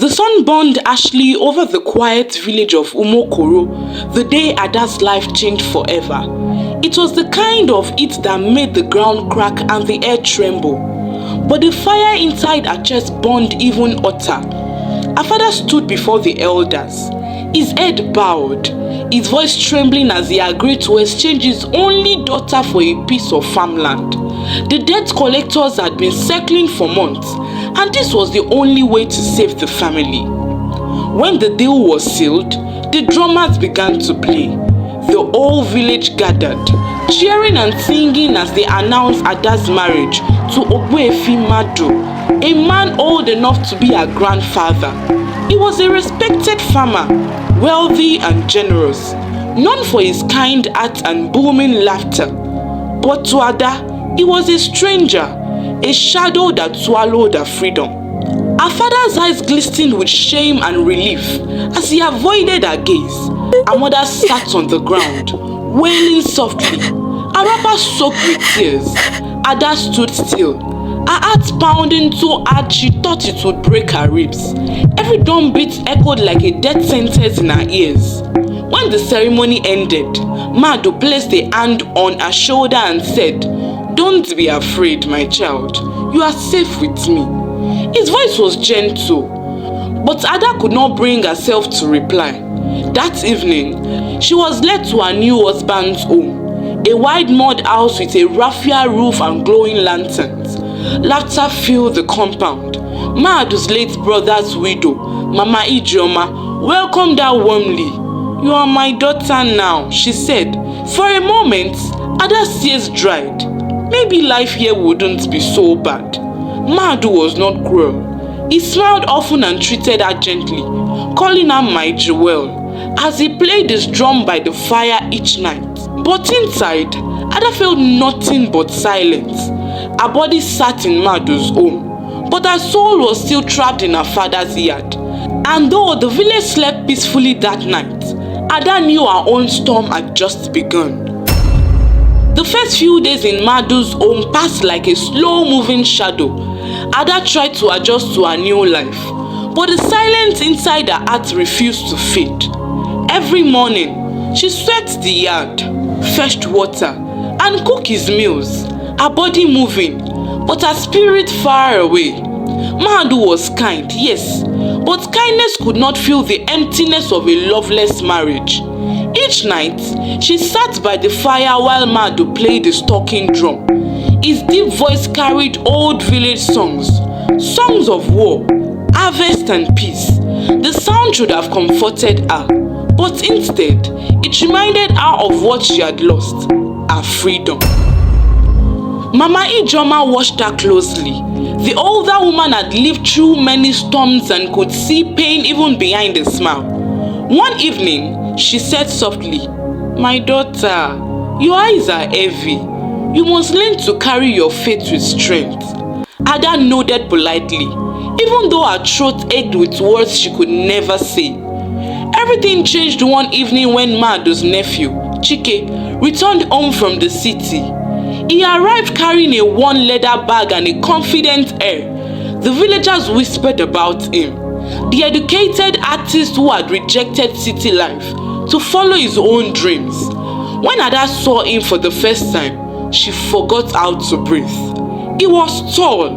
The sun burned harshly over the quiet village of Umokoro the day Ada's life changed forever. It was the kind of heat that made the ground crack and the air tremble. But the fire inside her chest burned even hotter. Her father stood before the elders, his head bowed, his voice trembling as he agreed to exchange his only daughter for a piece of farmland. The debt collectors had been circling for months, and this was the only way to save the family. When the deal was sealed, the drummers began to play. The whole village gathered, cheering and singing as they announced Ada's marriage to Ogbuefi Madu, a man old enough to be her grandfather. He was a respected farmer, wealthy and generous, known for his kind heart and booming laughter. But to Ada, he was a stranger, a shadow that swallowed her freedom. Her father's eyes glistened with shame and relief as he avoided her gaze. Her mother sat on the ground, wailing softly, her wrapper soaked with tears. Ada stood still, her heart pounding so hard she thought it would break her ribs. Every drum beat echoed like a death sentence in her ears. When the ceremony ended, Madu placed a hand on her shoulder and said, "Don't be afraid, my child. You are safe with me." His voice was gentle, but Ada could not bring herself to reply. That evening, she was led to her new husband's home, a wide mud house with a raffia roof and glowing lanterns. Laughter filled the compound. Madu's late brother's widow, Mama Ijeoma, welcomed her warmly. "You are my daughter now," she said. For a moment, Ada's tears dried. Maybe life here wouldn't be so bad. Madu was not cruel. He smiled often and treated her gently, calling her my jewel, as he played his drum by the fire each night. But inside, Ada felt nothing but silence. Her body sat in Madu's home, but her soul was still trapped in her father's yard. And though the village slept peacefully that night, Ada knew her own storm had just begun. The first few days in Madu's home passed like a slow-moving shadow. Ada tried to adjust to her new life, but the silence inside her heart refused to fade. Every morning, she swept the yard, fetched water, and cooked his meals, her body moving, but her spirit far away. Madu was kind, yes, but kindness could not fill the emptiness of a loveless marriage. Each night, she sat by the fire while Madu played the talking drum. His deep voice carried old village songs, songs of war, harvest and peace. The sound should have comforted her, but instead, it reminded her of what she had lost, her freedom. Mama Ijeoma watched her closely. The older woman had lived through many storms and could see pain even behind a smile. One evening, she said softly, "My daughter, your eyes are heavy. You must learn to carry your faith with strength." Ada nodded politely, even though her throat ached with words she could never say. Everything changed one evening when Madu's nephew, Chike, returned home from the city. He arrived carrying a worn leather bag and a confident air. The villagers whispered about him, the educated artist who had rejected city life to follow his own dreams. When Ada saw him for the first time, she forgot how to breathe. He was tall,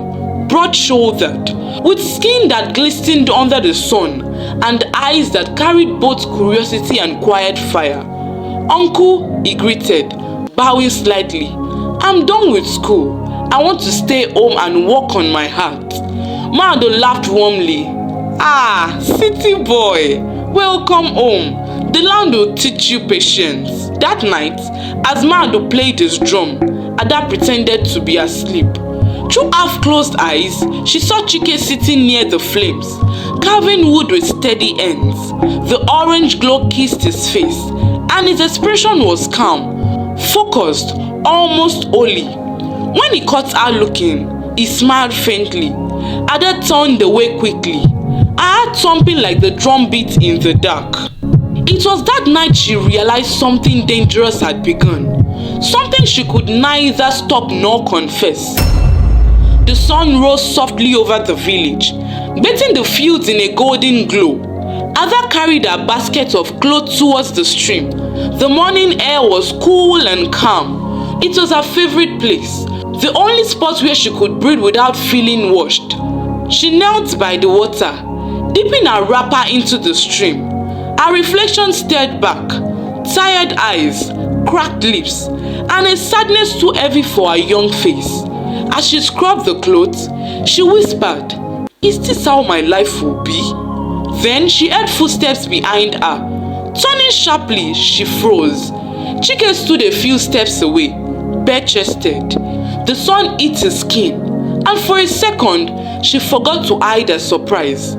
broad-shouldered, with skin that glistened under the sun and eyes that carried both curiosity and quiet fire. "Uncle," he greeted, bowing slightly. "I'm done with school. I want to stay home and work on my heart." Madu laughed warmly. "Ah, city boy, welcome home. The land will teach you patience." That night, as Madu played his drum, Ada pretended to be asleep. Through half-closed eyes, she saw Chike sitting near the flames, carving wood with steady ends. The orange glow kissed his face, and his expression was calm, focused, almost holy. When he caught her looking, he smiled faintly. Ada turned away quickly, her heart thumping like the drum beat in the dark. It was that night she realized something dangerous had begun, something she could neither stop nor confess. The sun rose softly over the village, bathing the fields in a golden glow. Ada carried her basket of clothes towards the stream. The morning air was cool and calm. It was her favorite place, the only spot where she could breathe without feeling washed. She knelt by the water, dipping her wrapper into the stream. Her reflection stared back, tired eyes, cracked lips, and a sadness too heavy for her young face. As she scrubbed the clothes, she whispered, "Is this how my life will be?" Then she heard footsteps behind her. Turning sharply, she froze. Chike stood a few steps away, bare-chested. The sun hit his skin, and for a second, she forgot to hide her surprise.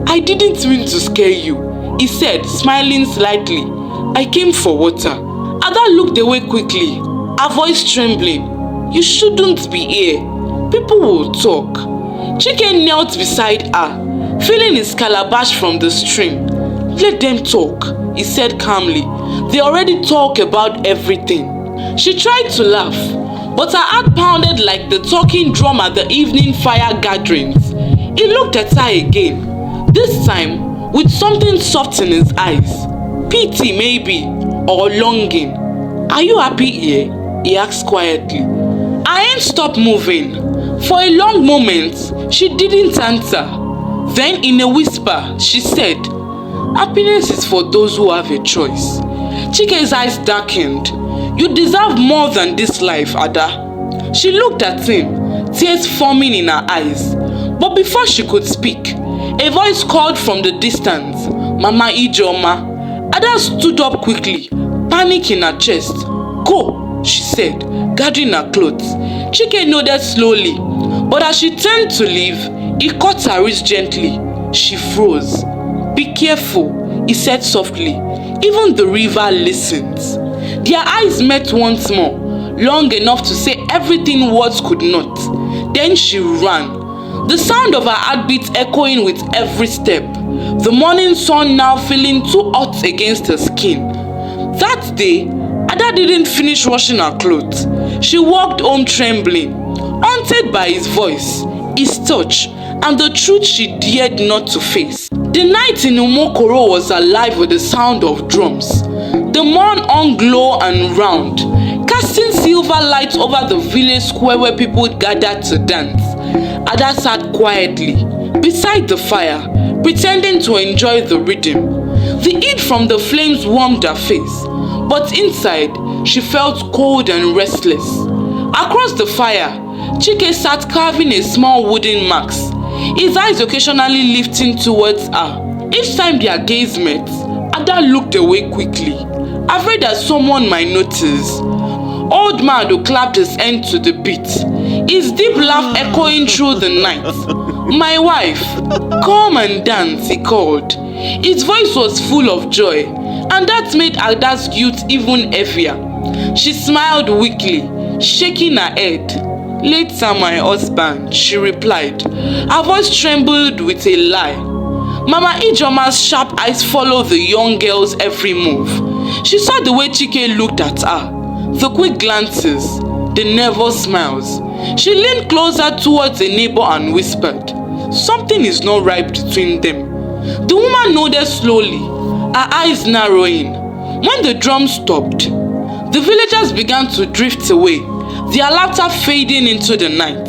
"I didn't mean to scare you," he said, smiling slightly. "I came for water." Ada looked away quickly, her voice trembling. "You shouldn't be here. People will talk." Chike knelt beside her, filling his calabash from the stream. "Let them talk," he said calmly. "They already talk about everything." She tried to laugh, but her heart pounded like the talking drum at the evening fire gatherings. He looked at her again, this time with something soft in his eyes. Pity maybe, or longing. "Are you happy here?" he asked quietly. Her hand stopped moving. For a long moment, she didn't answer. Then in a whisper, she said, "Happiness is for those who have a choice." Chike's eyes darkened. "You deserve more than this life, Ada." She looked at him, tears forming in her eyes. But before she could speak, a voice called from the distance, "Mama Ijeoma." Ada stood up quickly, panic in her chest. "Go," she said, gathering her clothes. Chike nodded slowly, but as she turned to leave, he caught her wrist gently. She froze. "Be careful," he said softly. Even the river listened. Their eyes met once more, long enough to say everything words could not. Then she ran, the sound of her heartbeat echoing with every step, the morning sun now feeling too hot against her skin. That day, Ada didn't finish washing her clothes. She walked home trembling, haunted by his voice, his touch, and the truth she dared not to face. The night in Umokoro was alive with the sound of drums. The morn hung low and round, casting silver light over the village square where people gathered to dance. Ada sat quietly beside the fire, pretending to enjoy the rhythm. The heat from the flames warmed her face, but inside she felt cold and restless. Across the fire, Chike sat carving a small wooden mask, his eyes occasionally lifting towards her. Each time their gaze met, Ada looked away quickly, afraid that someone might notice. Old man who clapped his hand to the beat, his deep laugh echoing through the night. "My wife, come and dance," he called. His voice was full of joy, and that made Ada's guilt even heavier. She smiled weakly, shaking her head. "Later, my husband," she replied. Her voice trembled with a lie. Mama Ijeoma's sharp eyes followed the young girl's every move. She saw the way Chike looked at her, the quick glances, the nervous smiles. She leaned closer towards a neighbor and whispered, "Something is not right between them." The woman nodded slowly, her eyes narrowing. When the drums stopped, the villagers began to drift away, their laughter fading into the night.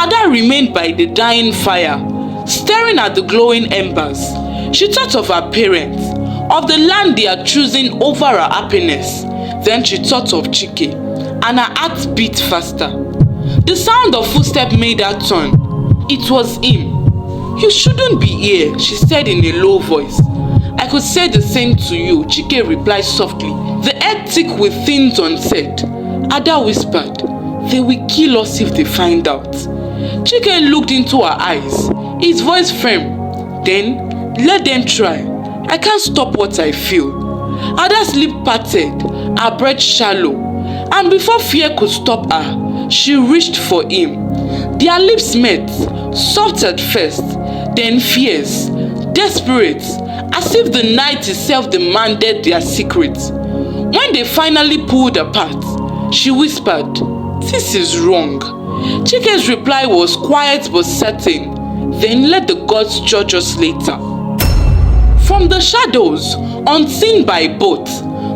Ada remained by the dying fire, staring at the glowing embers. She thought of her parents, of the land they are choosing over her happiness. Then she thought of Chike, and her heart beat faster. The sound of footsteps made her turn. It was him. "You shouldn't be here," she said in a low voice. "I could say the same to you," Chike replied softly, the air thick with things unsaid. Ada whispered, "They will kill us if they find out." Chike looked into her eyes, his voice firm. "Then, let them try. I can't stop what I feel." Ada's lip parted, her breath shallow, and before fear could stop her, she reached for him. Their lips met, soft at first, then fierce, desperate, as if the night itself demanded their secret. When they finally pulled apart, she whispered, "This is wrong." Chike's reply was quiet but certain, then let the gods judge us later. From the shadows, unseen by both,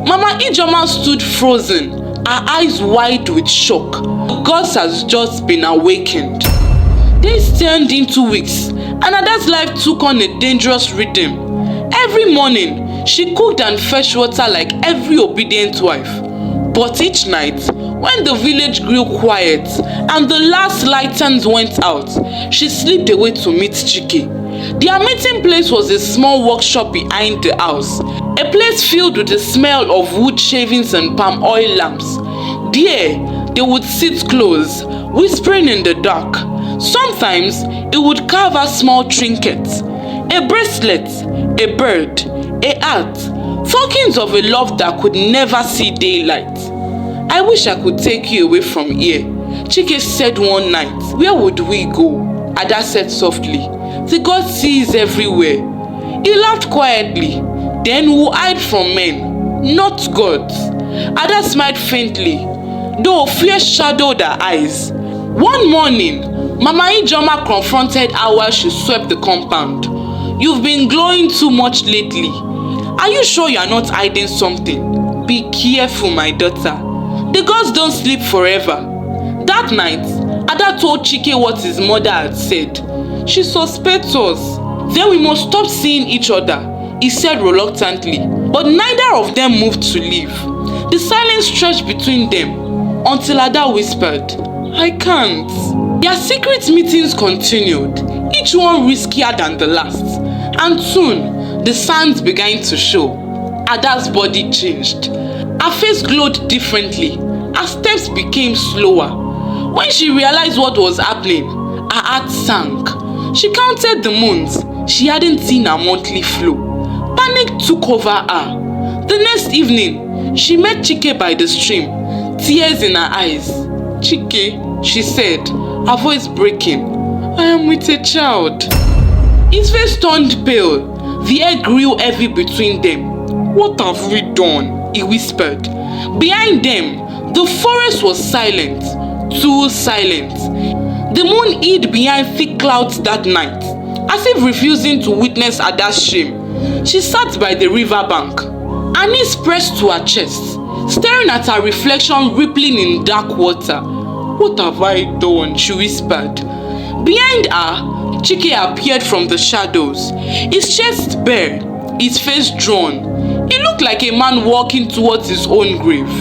Mama Ijoma stood frozen, her eyes wide with shock. The gods has just been awakened. Days turned into weeks, and Ada's life took on a dangerous rhythm. Every morning, she cooked and fetched water like every obedient wife. But each night, when the village grew quiet and the last lanterns went out, she slipped away to meet Chike. Their meeting place was a small workshop behind the house, a place filled with the smell of wood shavings and palm oil lamps. There, they would sit close, whispering in the dark. Sometimes, it would carve out small trinkets, a bracelet, a bird, a hat, tokens of a love that could never see daylight. "I wish I could take you away from here," Chike said one night. "Where would we go?" Ada said softly. "The God sees everywhere." He laughed quietly. "Then we'll hide from men, not gods." Ada smiled faintly, though fear shadowed her eyes. One morning, Mama Ijoma confronted her while she swept the compound. "You've been glowing too much lately. Are you sure you're not hiding something? Be careful, my daughter. The gods don't sleep forever." That night, Ada told Chike what his mother had said. "She suspects us. Then we must stop seeing each other," he said reluctantly. But neither of them moved to leave. The silence stretched between them until Ada whispered, "I can't." Their secret meetings continued, each one riskier than the last. And soon, the signs began to show. Ada's body changed. Her face glowed differently. Her steps became slower. When she realized what was happening, her heart sank. She counted the moons. She hadn't seen her monthly flow. Panic took over her. The next evening, she met Chike by the stream, tears in her eyes. "Chike," she said, her voice breaking, "I am with a child." His face turned pale. The air grew heavy between them. "What have we done?" he whispered. Behind them, the forest was silent, too silent. The moon hid behind thick clouds that night, as if refusing to witness Ada's shame. She sat by the riverbank, her knees pressed to her chest, staring at her reflection rippling in dark water. "What have I done?" she whispered. Behind her, Chike appeared from the shadows, his chest bare, his face drawn. He looked like a man walking towards his own grave.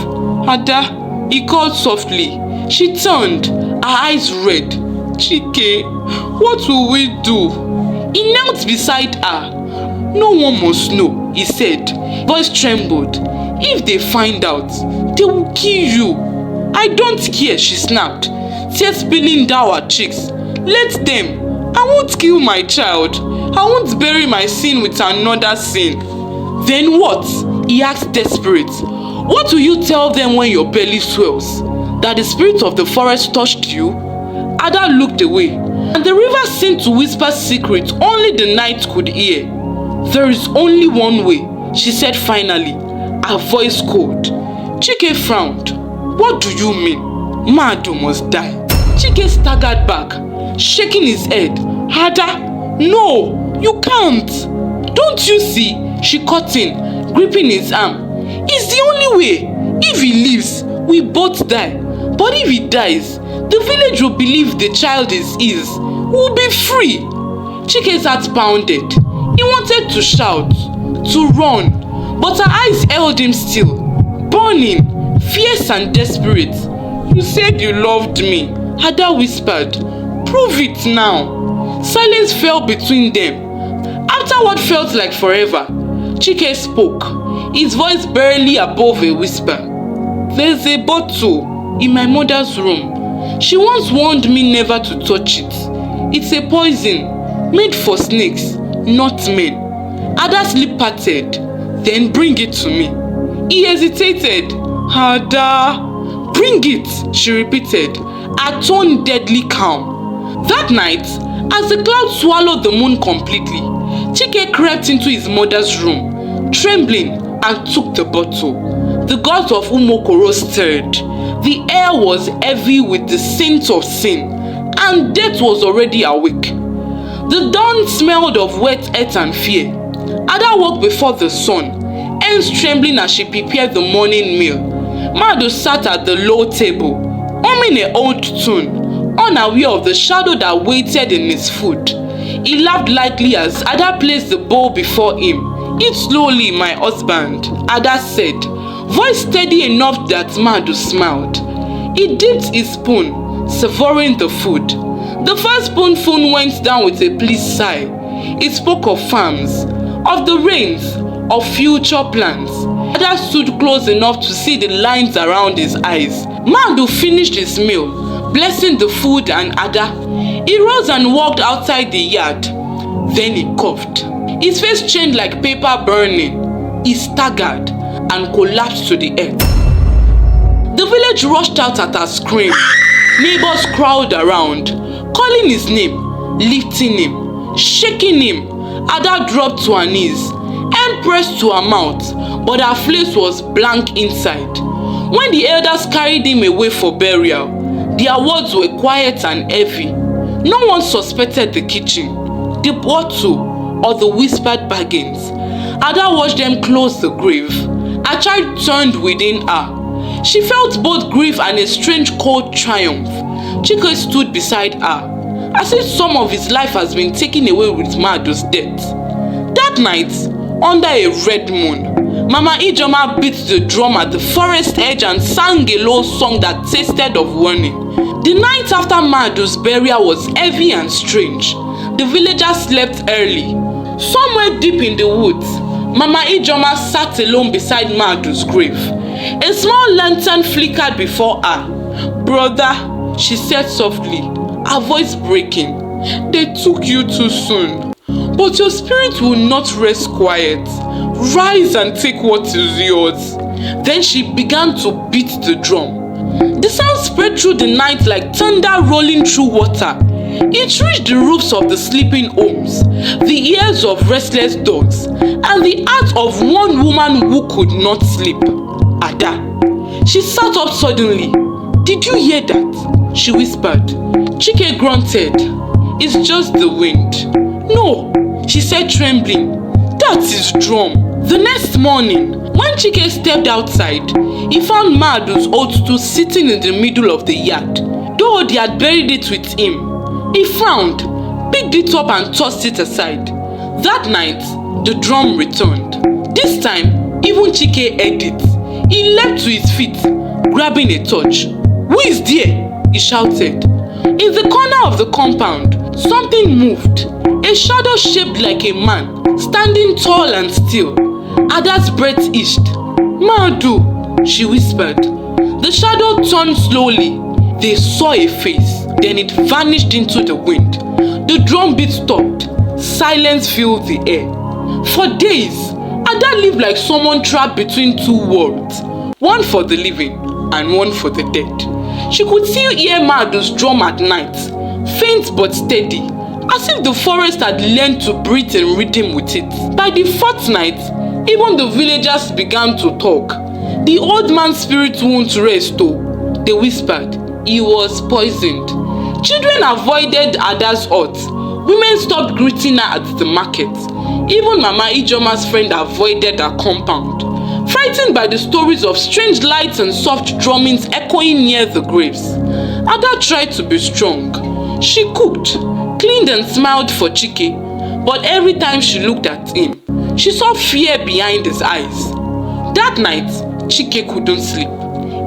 "Ada," he called softly. She turned, her eyes red. "Chike, what will we do?" He knelt beside her. "No one must know," he said. Voice trembled. "If they find out, they will kill you." "I don't care," she snapped, tears spilling down her cheeks. "Let them. I won't kill my child. I won't bury my sin with another sin." "Then what?" he asked desperate. "What will you tell them when your belly swells? That the spirit of the forest touched you?" Ada looked away, and the river seemed to whisper secrets only the night could hear. "There is only one way," she said finally, her voice cold. Chike frowned. "What do you mean?" "Madu must die." Chike staggered back, shaking his head. "Ada, no, you can't." "Don't you see?" she cut in, gripping his arm. "It's the only way. If he lives, we both die. But if he dies, the village will believe the child is his. We'll be free." Chike's heart pounded. He wanted to shout, to run, but her eyes held him still, burning, fierce and desperate. "You said you loved me," Ada whispered. "Prove it now." Silence fell between them. After what felt like forever, Chike spoke, his voice barely above a whisper. "There's a bottle in my mother's room. She once warned me never to touch it. It's a poison, made for snakes, not men." Ada's lip parted. "Then bring it to me." He hesitated. "Ada." "Bring it," she repeated, her tone deadly calm. That night, as the cloud swallowed the moon completely, Chike crept into his mother's room, trembling, and took the bottle. The gods of Umokoro stirred. The air was heavy with the scent of sin, and death was already awake. The dawn smelled of wet earth and fear. Ada woke before the sun, hands trembling as she prepared the morning meal. Madu sat at the low table, humming an old tune, unaware of the shadow that waited in his food. He laughed lightly as Ada placed the bowl before him. "Eat slowly, my husband," Ada said, voice steady enough that Madu smiled. He dipped his spoon, savoring the food. The first spoonful went down with a pleased sigh. He spoke of farms, of the rains, of future plans. Ada stood close enough to see the lines around his eyes. Madu finished his meal, blessing the food and Ada. He rose and walked outside the yard. Then he coughed. His face changed like paper burning. He staggered and collapsed to the earth. The village rushed out at her scream. Neighbors crowded around, calling his name, lifting him, shaking him. Ada dropped to her knees, hand pressed to her mouth, but her face was blank inside. When the elders carried him away for burial, their words were quiet and heavy. No one suspected the kitchen, the bottle, or the whispered bargains. Ada watched them close the grave. A child turned within her. She felt both grief and a strange cold triumph. Chike stood beside her, as if some of his life has been taken away with Madu's death. That night, under a red moon, Mama Ijoma beat the drum at the forest edge and sang a low song that tasted of warning. The night after Madu's burial was heavy and strange. The villagers slept early. Somewhere deep in the woods, Mama Ijoma sat alone beside Madu's grave. A small lantern flickered before her. "Brother," she said softly, her voice breaking, "they took you too soon. But your spirit will not rest quiet. Rise and take what is yours." Then she began to beat the drum. The sound spread through the night like thunder rolling through water. It reached the roofs of the sleeping homes, the ears of restless dogs, and the heart of one woman who could not sleep. Ada. She sat up suddenly. "Did you hear that?" she whispered. Chike grunted. "It's just the wind." "No," she said trembling. "That is drum." The next morning, when Chike stepped outside, he found Madu's old stool sitting in the middle of the yard. Though they had buried it with him, he frowned, picked it up and tossed it aside. That night, the drum returned. This time, even Chike heard it. He leapt to his feet, grabbing a torch. "Who is there?" he shouted. In the corner of the compound, something moved. A shadow shaped like a man, standing tall and still. Ada's breath itched. "Madu," she whispered. The shadow turned slowly. They saw a face, then it vanished into the wind. The drum beat stopped. Silence filled the air. For days, Ada lived like someone trapped between two worlds, one for the living and one for the dead. She could still hear Madu's drum at night, faint but steady, as if the forest had learned to breathe in rhythm with it. By the fourth night, even the villagers began to talk. "The old man's spirit won't rest, though," they whispered. "He was poisoned." Children avoided Ada's hut. Women stopped greeting her at the market. Even Mama Ijoma's friend avoided her compound, frightened by the stories of strange lights and soft drummings echoing near the graves. Ada tried to be strong. She cooked, cleaned and smiled for Chike, but every time she looked at him, she saw fear behind his eyes. That night, Chike couldn't sleep.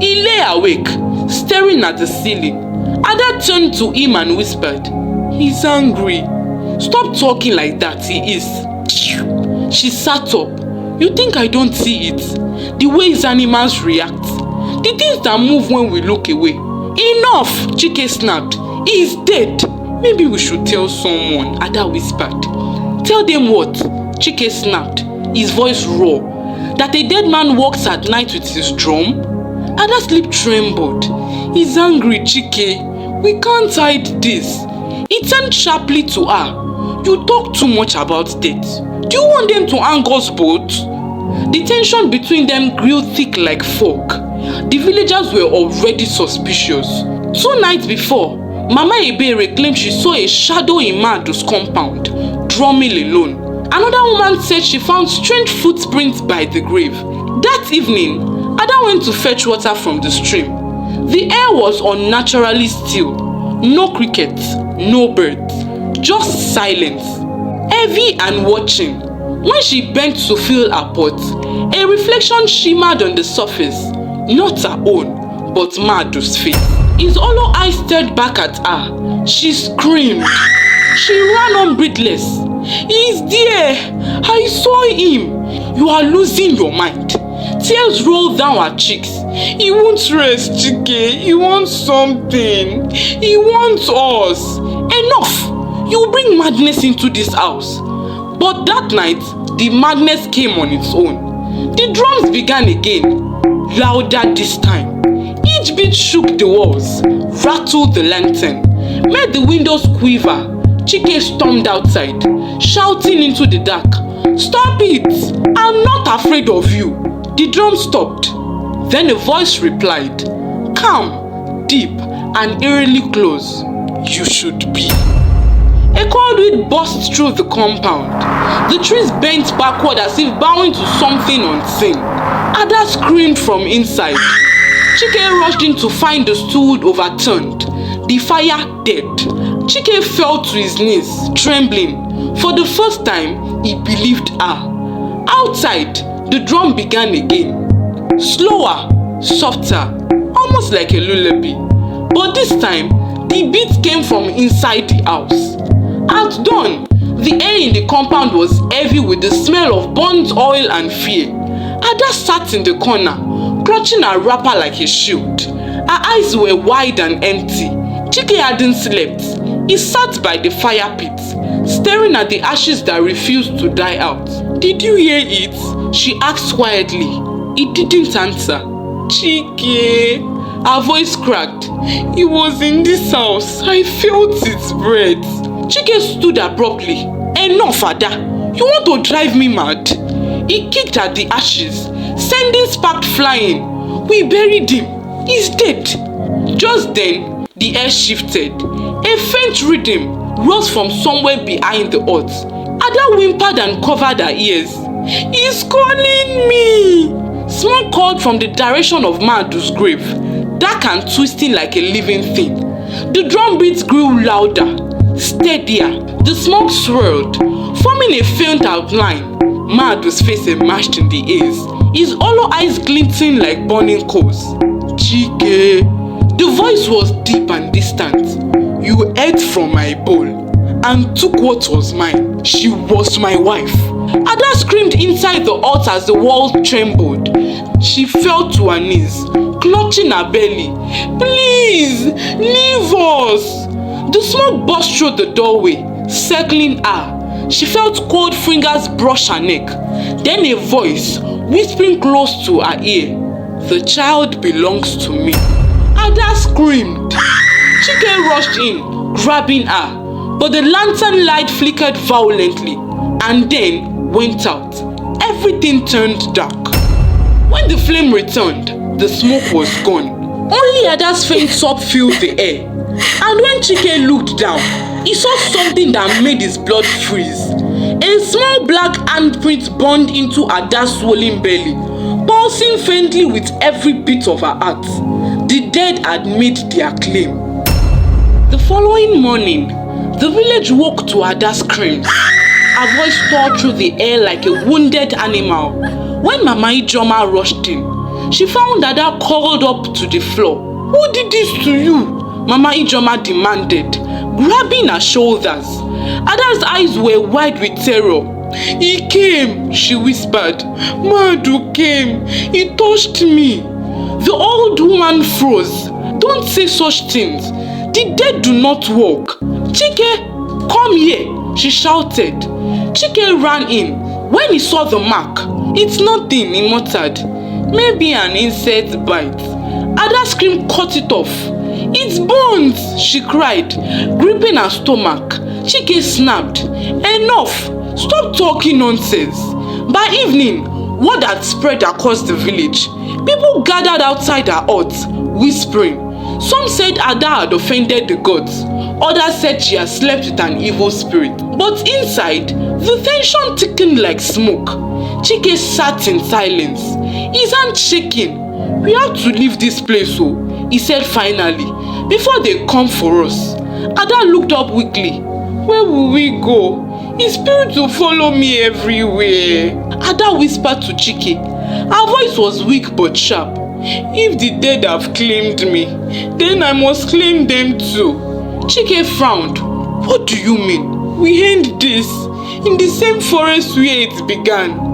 He lay awake, staring at the ceiling. Ada turned to him and whispered, "He's angry." "Stop talking like that, he is." She sat up. "You think I don't see it? The way his animals react, the things that move when we look away." "Enough," Chike snapped. "He is dead." "Maybe we should tell someone," Ada whispered. "Tell them what?" Chike snapped, his voice raw. "That a dead man walks at night with his drum?" Ada's lip trembled. "He's angry, Chike. We can't hide this." He turned sharply to her. "You talk too much about death. Do you want them to hang us both?" The tension between them grew thick like fog. The villagers were already suspicious. 2 nights before, Mama Ebere claimed she saw a shadow in Madu's compound, drumming alone. Another woman said she found strange footprints by the grave. That evening, Ada went to fetch water from the stream. The air was unnaturally still. No crickets, no birds, just silence. Heavy and watching. When she bent to fill her pot, a reflection shimmered on the surface. Not her own, but Madu's face. His hollow eyes stared back at her. She screamed. She ran on breathless. He's there! I saw him! You are losing your mind. Tears rolled down her cheeks. He won't rest, Chike. He wants something. He wants us. Enough! You bring madness into this house. But that night, the madness came on its own. The drums began again, louder this time. Each beat shook the walls, rattled the lantern, made the windows quiver. Chike stormed outside, shouting into the dark, "Stop it! I'm not afraid of you." The drum stopped. Then a voice replied, calm, deep, and eerily close, "You should be." A cold wind burst through the compound. The trees bent backward as if bowing to something unseen. Ada screamed from inside. Chike rushed in to find the stool overturned, the fire dead. Chike fell to his knees, trembling. For the first time, he believed her. Outside, the drum began again. Slower, softer, almost like a lullaby. But this time, the beat came from inside the house. At dawn, the air in the compound was heavy with the smell of burnt oil and fear. Ada sat in the corner, clutching her wrapper like a shield. Her eyes were wide and empty. Chike hadn't slept. He sat by the fire pit, staring at the ashes that refused to die out. "Did you hear it?" she asked quietly. He didn't answer. "Chike," her voice cracked. "He was in this house. I felt its breath." Chike stood abruptly. "Enough, Ada. You want to drive me mad?" He kicked at the ashes, sending sparks flying. "We buried him. He's dead." Just then, the air shifted. A faint rhythm rose from somewhere behind the hut. Ada whimpered and covered her ears. "He's calling me!" Smoke called from the direction of Madu's grave, dark and twisting like a living thing. The drum beats grew louder, steadier. The smoke swirled, forming a faint outline. Madu's face emerged in the haze, his hollow eyes glinting like burning coals. "Chike." The voice was deep and distant. "You ate from my bowl and took what was mine. She was my wife." Ada screamed inside the hut as the walls trembled. She fell to her knees, clutching her belly. "Please, leave us." The smoke burst through the doorway, circling her. She felt cold fingers brush her neck. Then a voice, whispering close to her ear, "The child belongs to me." Ada screamed. Chike rushed in, grabbing her, but the lantern light flickered violently and then went out. Everything turned dark. When the flame returned, the smoke was gone. Only Ada's faint sob filled the air. And when Chike looked down, he saw something that made his blood freeze. A small black handprint burned into Ada's swollen belly, pulsing faintly with every beat of her heart. The dead had made their claim. The following morning, the village woke to Ada's screams. Her voice tore through the air like a wounded animal. When Mama Ijoma rushed in, she found Ada curled up to the floor. "Who did this to you?" Mama Ijoma demanded, grabbing her shoulders. Ada's eyes were wide with terror. "He came," she whispered. "Madu came. He touched me." The old woman froze. "Don't say such things. The dead do not walk." "Chike, come here," she shouted. Chike ran in. When he saw the mark, "It's nothing," he muttered. "Maybe an insect bite." Ada scream cut it off. "It's bones," she cried, gripping her stomach. Chike snapped. "Enough! Stop talking nonsense." By evening, word had spread across the village. People gathered outside her hut, whispering, Some said Ada had offended the gods. Others said she had slept with an evil spirit. But inside, the tension thickened like smoke. Chike sat in silence, his hand shaking. "We have to leave this place, oh," he said finally, "before they come for us." Ada looked up weakly. "Where will we go? His spirit will follow me everywhere." Ada whispered to Chike. Her voice was weak but sharp. "If the dead have claimed me, then I must claim them too." Chike frowned. "What do you mean? We end this in the same forest where it began."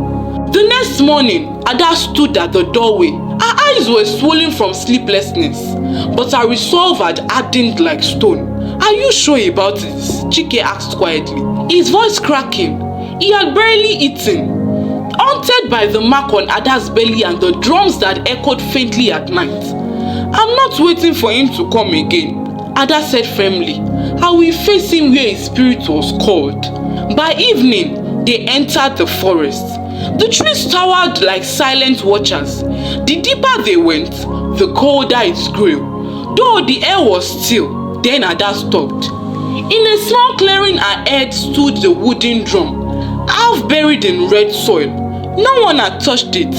The next morning, Ada stood at the doorway. Her eyes were swollen from sleeplessness, but her resolve had hardened like stone. "Are you sure about this?" Chike asked quietly, his voice cracking. He had barely eaten. Haunted by the mark on Ada's belly and the drums that echoed faintly at night. "I'm not waiting for him to come again," Ada said firmly. "I will face him where his spirit was called." By evening, they entered the forest. The trees towered like silent watchers. The deeper they went, the colder it grew. Though the air was still, then Ada stopped. In a small clearing ahead stood the wooden drum, half buried in red soil. No one had touched it,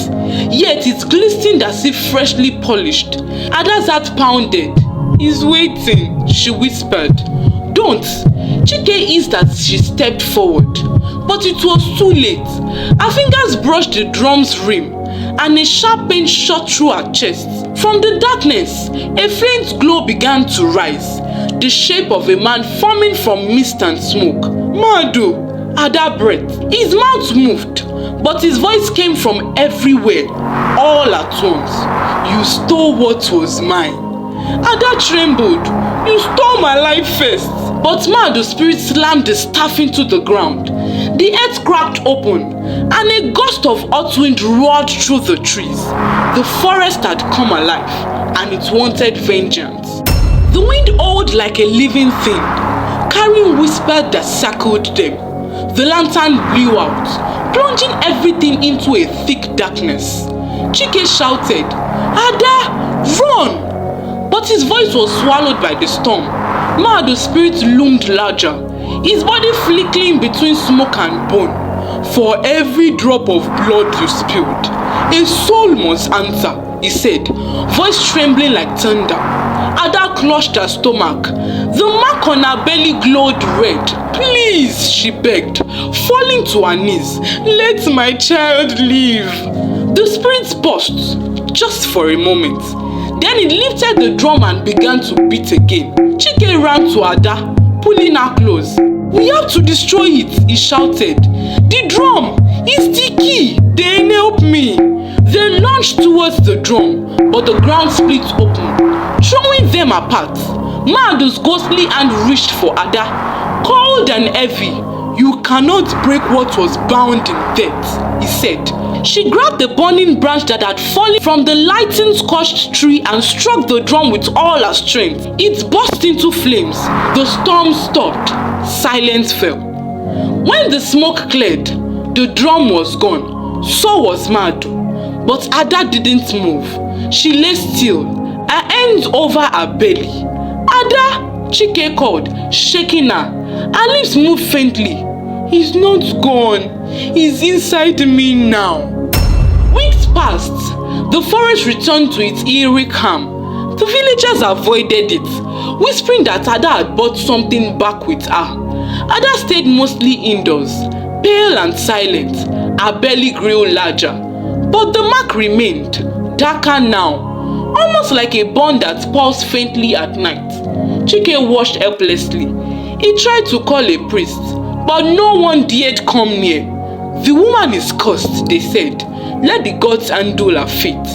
yet it glistened as if freshly polished. Ada's heart pounded. "He's waiting," she whispered. "Don't." Chike eased as she stepped forward. But it was too late. Her fingers brushed the drum's rim, and a sharp pain shot through her chest. From the darkness, a faint glow began to rise, the shape of a man forming from mist and smoke. "Madu!" Ada breathed. His mouth moved, but his voice came from everywhere, all at once. "You stole what was mine." Ada trembled. "You stole my life first." But Madu's spirit slammed the staff into the ground. The earth cracked open, and a gust of hot wind roared through the trees. The forest had come alive, and it wanted vengeance. The wind howled like a living thing, carrying whispers that circled them. The lantern blew out, plunging everything into a thick darkness. Chike shouted, "Ada, run!" But his voice was swallowed by the storm. Madu's spirit loomed larger, his body flickering between smoke and bone. "For every drop of blood you spilled, a soul must answer," he said, voice trembling like thunder. Ada clutched her stomach. The mark on her belly glowed red. "Please," she begged, falling to her knees, "let my child live." The spirit paused, just for a moment. Then it lifted the drum and began to beat again. Chike ran to Ada, pulling her close. "We have to destroy it," he shouted. "The drum is the key. Then help me." They launched towards the drum, but the ground split open, throwing them apart. Madu's ghostly hand reached for Ada, cold and heavy. "You cannot break what was bound in death," he said. She grabbed the burning branch that had fallen from the lightning-scorched tree and struck the drum with all her strength. It burst into flames. The storm stopped. Silence fell. When the smoke cleared, the drum was gone. So was Madu. But Ada didn't move. She lay still, her hands over her belly. "Ada!" Chike called, shaking her. Her lips moved faintly. "He's not gone. He's inside me now." Weeks passed. The forest returned to its eerie calm. The villagers avoided it, whispering that Ada had brought something back with her. Ada stayed mostly indoors, pale and silent. Her belly grew larger. But the mark remained, darker now, almost like a burn that pulsed faintly at night. Chike watched helplessly. He tried to call a priest, but no one dared come near. "The woman is cursed," they said. "Let the gods handle her fate."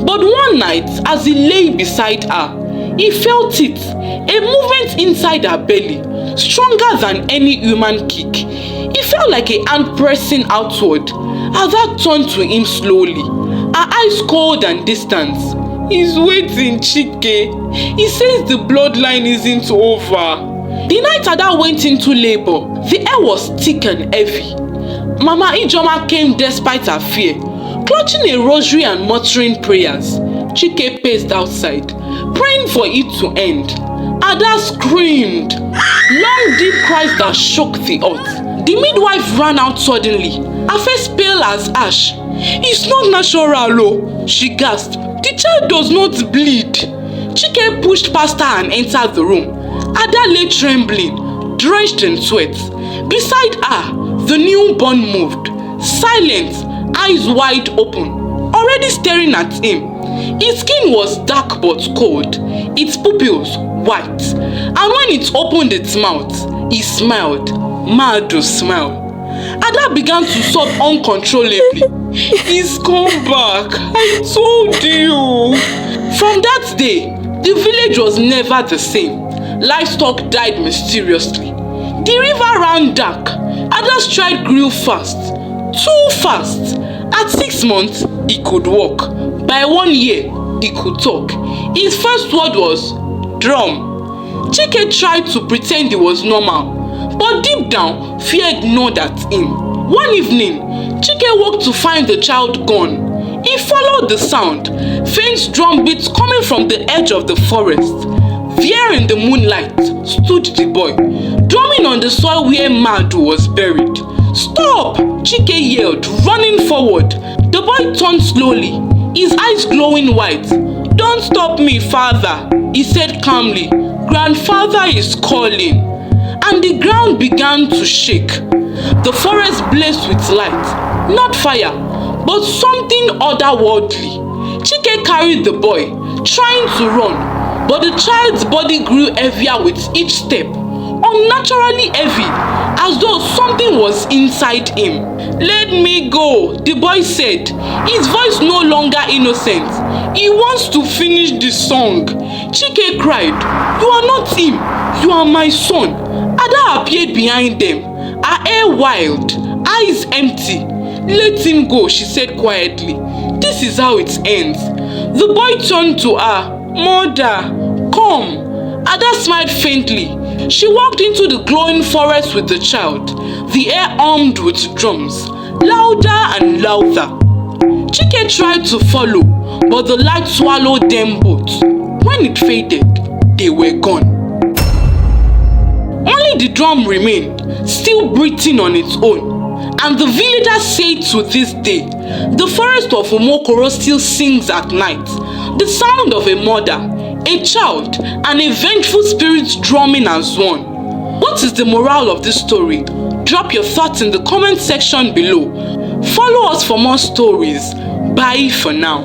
But one night, as he lay beside her, he felt it, a movement inside her belly, stronger than any human kick. It felt like a hand pressing outward. Ada turned to him slowly, her eyes cold and distant. "He's waiting, Chike. He says the bloodline isn't over." The night Ada went into labor, the air was thick and heavy. Mama Ijoma came despite her fear, clutching a rosary and muttering prayers. Chike paced outside, praying for it to end. Ada screamed. Long deep cries that shook the earth. The midwife ran out suddenly, her face pale as ash. "It's not natural, oh," she gasped. "The child does not bleed." Chike pushed past her and entered the room. Ada lay trembling, drenched in sweat. Beside her, the newborn moved, silent, eyes wide open, already staring at him. His skin was dark but cold, its pupils white, and when it opened its mouth, he smiled, Madu smile. Ada began to sob uncontrollably. "He's come back, I told you." From that day, the village was never the same. Livestock died mysteriously. The river ran dark. Ada's stride grew fast, too fast. At 6 months, he could walk. By 1 year, he could talk. His first word was drum. Chike tried to pretend it was normal, but deep down, fear gnawed at him. One evening, Chike woke to find the child gone. He followed the sound, faint drum beats coming from the edge of the forest. There in the moonlight stood the boy, drumming on the soil where Madu was buried. "Stop!" Chike yelled, running forward. The boy turned slowly, his eyes glowing white. "Don't stop me, father," he said calmly. "Grandfather is calling." And the ground began to shake. The forest blazed with light, not fire, but something otherworldly. Chike carried the boy, trying to run, but the child's body grew heavier with each step, unnaturally heavy, as though something was inside him. "Let me go," the boy said, his voice no longer innocent. "He wants to finish the song." Chike cried, "You are not him, you are my son." Ada appeared behind them, her hair wild, eyes empty. "Let him go," she said quietly. "This is how it ends." The boy turned to her. "Mother, come." Ada smiled faintly. She walked into the glowing forest with the child, the air armed with drums, louder and louder. Chike tried to follow, but the light swallowed them both. When it faded, they were gone. Only the drum remained, still breathing on its own. And the villagers say to this day, the forest of Umokoro still sings at night. The sound of a mother, a child, and a vengeful spirit drumming as one. What is the moral of this story? Drop your thoughts in the comment section below. Follow us for more stories. Bye for now.